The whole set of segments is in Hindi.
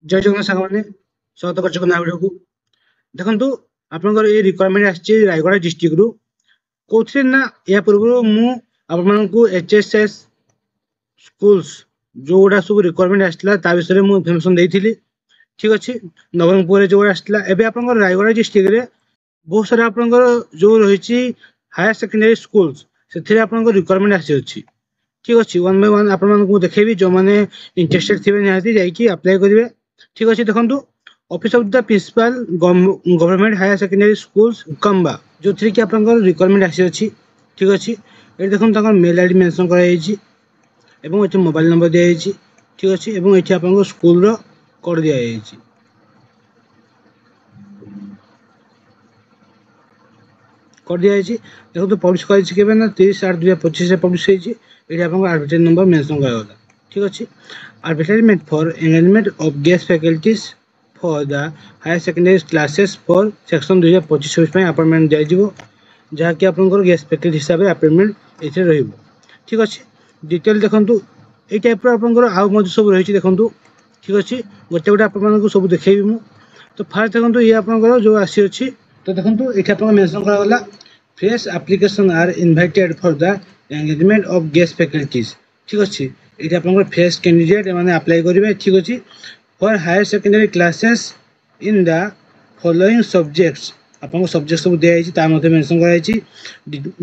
जय जगन्नाथ साଙ୍ଗମାନେ स्वागत करछु ना वीडियो को देखंतु आपनकर ए रिक्वायरमेंट आछि रायगड़ा डिस्ट्रिक्ट रु कोथि ना या पूर्व मु आपन को एचएसएस स्कूल्स जोडा सब रिक्वायरमेंट आछला ता विषय मु इन्फॉर्मेशन देइथिली ठीक अछि नवरंगपुर रे जोडा आछला एबे आपनकर रायगड़ा डिस्ट्रिक्ट रे बहुत सारा आपनकर जो रहिछि हायर सेकेंडरी स्कूल्स सेथिरे आपनकर रिक्वायरमेंट आछि अछि ठीक अछि वन बाय वन आपन को देखेबी जो माने इंटरेस्टेड थिबे निहाती जाई कि अप्लाई करिवे ठीक अच्छे देखो office of the principal government higher secondary schools Kamba जो थी कि आप रिक्वायरमेंट आसी ठीक अच्छे ये देखो मेल आईडी मेंशन कर मोबाइल नंबर दिखाई ठीक अच्छे ये आप स्कूल कोड दिखाई कर दिया देखो पब्लिश कर ना 30/8/2025 पब्लिश होती एडवर्टाइज नंबर मेंशन कराला ठीक अच्छे advertisement for engagement of guest faculties for the higher secondary classes for section 2025 appointment दिज्व जहाँकि आप गेस्ट फैकल्टी हिसाब से अपॉइंटमेंट ये ठीक अच्छे डिटेल देखूँ ये टाइप आप सब रही देखूँ ठीक अच्छे गोटे गोटे आपको सब देखेबी मु तो फास्ट देखो ये आप जो आसी अच्छी तो देखो ये आप मेंशन कराला fresh application are invited for the engagement of guest faculties ठीक अच्छे ये आप फ्रेश कैंडिडेट मैंने अप्लाई करेंगे ठीक अच्छे for higher secondary classes in the following subjects आपको सब्जेक्ट सब दिखाई मेंशन कर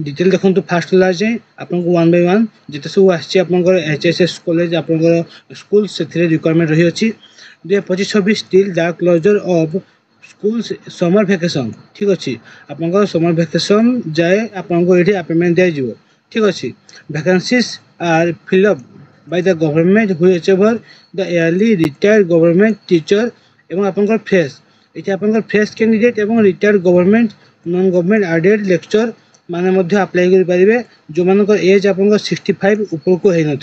डिटेल देखो फास्ट लास्ट जाए आपको वन बाय वन जिते सब आपर एचएसएस कॉलेज आप स्कूल से रिक्वायरमेंट रही अच्छी 2025-26 till the closure of school summer vacation ठीक अच्छे आप समर वैकेशन जाए आपको ये अपॉइंटमेंट दिज्व ठीक अच्छे vacancies are fill up by the government whichever the early retired government teacher एवं आपन फ्रेश ये आपन फ्रेश कैंडिडेट एवं retired government non government aided lecture माने मध्य अप्लाई कर पारे जो मान एज आप 65 ऊपर को हो न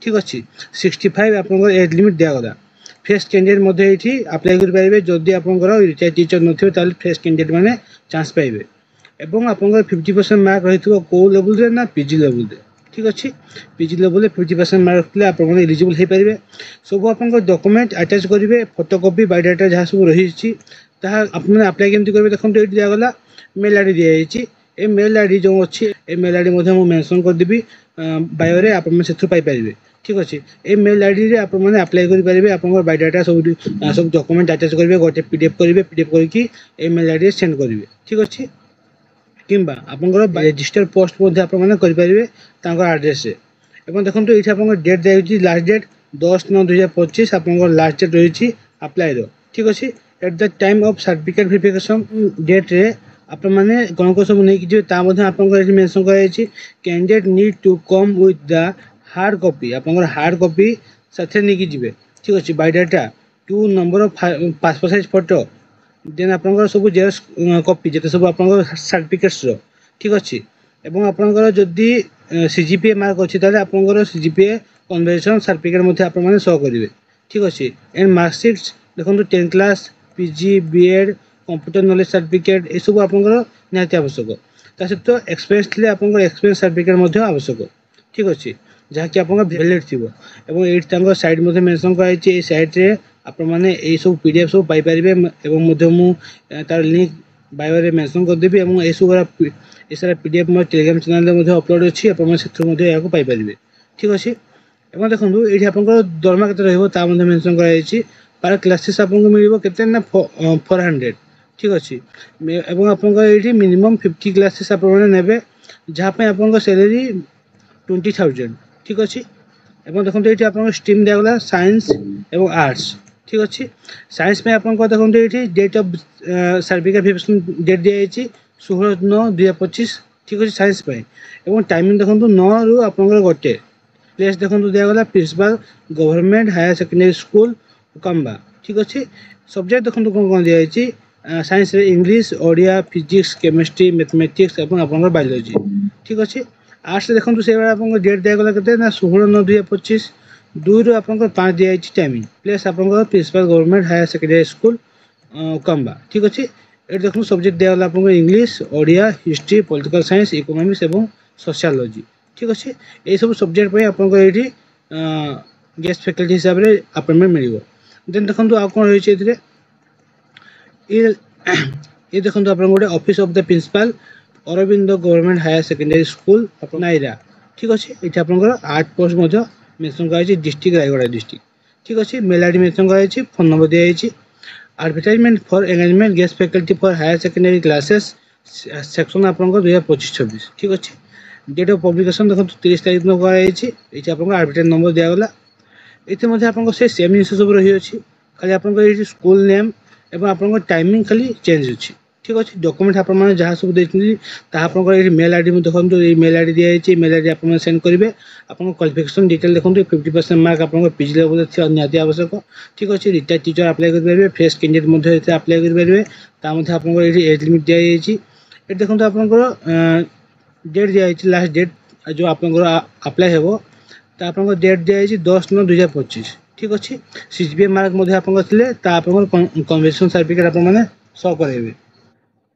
ठीक अच्छे 65 आप एज लिमिट दिगला फ्रेश कैंडिडेट मध्य ये अप्लाई कर पारे जदि आप रिटायर्ड टीचर नथिबे ताले फ्रेश कैंडिडेट माने चांस पाइबे एवं आप 50% मार्क रही कौ लेवल ना पीजी लेवल ठीक अच्छे पीजी लेवल 50% मार्क रखते आप एलिजिबल हो पारे सब आप डॉक्यूमेंट अटैच करेंगे फोटोकॉपी बायोडाटा जहाँ सब रही आपने अप्लाई केमती करेंगे देखो ये दिगला मेल आईडी दिखाई ए मेल आईडी जो अच्छी ए मेल आईडी मेंशन करदेवी बायो रे आप पाइपर ठीक अच्छे ए मेल आईडी रे आप अप्लाई करेंगे आप बायोडाटा सब डॉक्यूमेंट अटैच करेंगे गोटे पीडीएफ करेंगे पीडीएफ करके ए मेल आईडी सेंड करेंगे ठीक अच्छे किंबा आपंकर रजिस्टर पोस्ट करेंगे आड्रेस देखो ये आप डेट दिखाई लास्ट डेट 10/9/2025 आप लास्ट डेट रही अप्लाई ठीक अच्छे at the time of certificate verification date रे आप मैंने कौन कौन सब नहीं जी आप मेंशन कर candidate need to come with the hard copy आप हार्ड कॉपी साथ नहीं जी ठीक अच्छे biodata 2 number of passport size photo then आप सब जेरक्स कॉपी जिते सब आप सर्टिफिकेट्स ठीक अच्छे एवं आपंकर जदि सीजीपीए मार्क अच्छी ताले आपंकर सीजीपीए कन्वर्सेशन सर्टिफिकेट आप शो करेंगे ठीक अच्छे एंड मार्कशीट्स देखो 10 class PG BEd computer knowledge certificate ये सब आपंकर निहाती आवश्यक ता सहित एक्सपीरियंस थे आप एक्सपीरियंस सर्टिफिकेट आवश्यक ठीक अच्छे जहाँकि आप वैलिड थी ये साइड मेंशन कर साइड्रे आप मैंने यही सब पीडीएफ सब पाइपर तार लिंक बायो रे मेंशन करदेवी ये सब ये सारा पीडीएफ मोर टेलीग्राम चैनल अपलोड अच्छी आप पाइपर ठीक अच्छे देखो ये आप दरमा के मेंशन कर पर क्लासेस आपको मिल के 400 ठीक अच्छे आप मिनिमम 50 क्लासेस आप जहाँ आप सैलरी 20,000 ठीक अच्छे देखो ये आप स्ट्रीम दिगला साइंस एवं आर्ट्स ठीक अच्छे साइंस में आपको देखो ये date of certificate verification date दिखाई 16/9/2025 ठीक अच्छे साइंस एवं टाइमिंग देखो 9 रु आप गोटे प्लेस देखो दिगला principal government higher secondary school Kamba ठीक अच्छे सब्जेक्ट देखो कौन कौन दिखाई साइंस रे English Odia physics chemistry mathematics और आप बायोलॉजी ठीक अच्छे आर्ट्स देखो से डेट दिगला के 16/9/2025 2 रु आप 5 दिखाई टाइमिंग प्लेस आप principal government higher secondary school Kamba ठीक अच्छे ये देखो सब्जेक्ट दिगला आप English Odia history political science economics और सोशियोलॉजी ठीक अच्छे ये सब सब्जेक्ट आपको ये गेस्ट फैकल्टी हिसाब से अपॉइंटमेंट मिल देन देखो आ कौन रही ये देखो आप गोटे office of the principal Arvind government higher secondary school नाइरा ठीक अच्छे ये आप 8 पोस्ट मेंशन कर डिस्ट्रिक्ट रायगढ़ डिस्ट्रिक्ट ठीक अच्छे मेल आईडी मेंशन कर फोन नंबर दिखाई advertisement for engagement guest faculty for higher secondary classes section आप 2025-26 ठीक अच्छे डेट ऑफ पब्लिकेशन देखो 30 तारीख दिन कराई ये आप एडवर्टाइज नंबर दिगला ये आप सेम जिन सब रही है खाली आप स्कूल नेम एवं आप टाइमिंग खाली चेंज अच्छी ठीक अच्छे डॉक्यूमेंट आप जहाँ सब देखते ये मेल आईडी में देखो ये मेल आईडी दिखाई मेल आईडी आप सेंड करेंगे आप क्वालिफिकेशन डिटेल देखो 50% मार्क आप पीजी लेवल निहाती आवश्यक ठीक अच्छे रिटायर्ड टीचर अप्लाई करेंगे फ्रेश कैंडिडेट अप्लाई करेंगे आप एज लिमिट दिखाई ये देखो आप डेट दिखाई लास्ट डेट जो आप अप्लाई हे तो आप डेट दिखाई 10/9/2025 ठीक अच्छे सीजीपीए मार्क आप कन्वेंशन सर्टिफिकेट आप शो करेंगे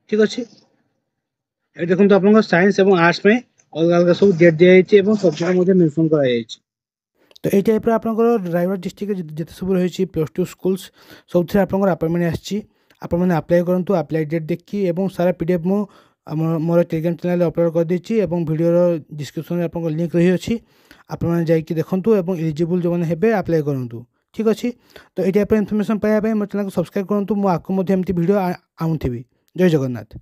ठीक अच्छे ये देखो आप साइंस और आर्ट्स में अलग अलग सब डेट दिखाई सब्जेक्ट मेंशन कराई तो ये टाइप आप रायगढ़ डिस्ट्रिक्ट जिते सब रही +2 स्कूल्स सब आप अपॉइंटमेंट आपने अप्लाई करूँ अप्लाई डेट देखिए सारा पीडीएफ मु मोर टेलीग्राम चैनल अपलोड कर देछि वीडियो डिस्क्रिप्शन में आपको लिंक रही अच्छी आपने जाकि देखूँ और एलिजिबल जो मैंने हे अप्लाई करूँ ठीक अच्छे तो ये टाइप इनफर्मेशन पाइबा मोर चैनल को सब्सक्राइब करूँ मुझे एमती वीडियो आऊँथी जय जगन्नाथ।